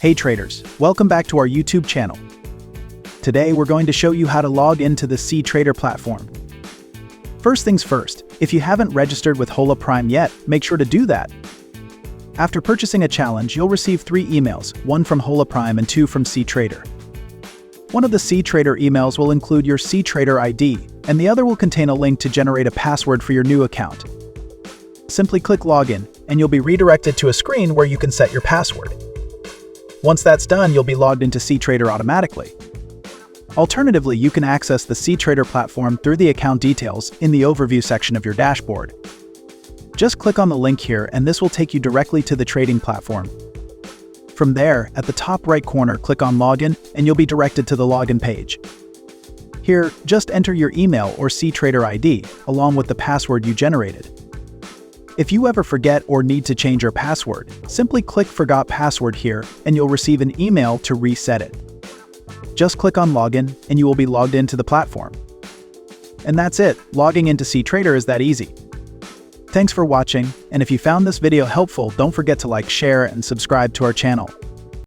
Hey traders, welcome back to our YouTube channel. Today we're going to show you how to log into the cTrader platform. First things first, if you haven't registered with Hola Prime yet, make sure to do that. After purchasing a challenge, you'll receive 3 emails, one from Hola Prime and 2 from cTrader. One of the cTrader emails will include your cTrader ID, and the other will contain a link to generate a password for your new account. Simply click Login, and you'll be redirected to a screen where you can set your password. Once that's done, you'll be logged into cTrader automatically. Alternatively, you can access the cTrader platform through the account details in the overview section of your dashboard. Just click on the link here and this will take you directly to the trading platform. From there, at the top right corner, click on Login and you'll be directed to the login page. Here, just enter your email or cTrader ID along with the password you generated. If you ever forget or need to change your password, simply click Forgot Password here and you'll receive an email to reset it. Just click on Login and you will be logged into the platform. And that's it, logging into cTrader is that easy. Thanks for watching, and if you found this video helpful, don't forget to like, share, and subscribe to our channel.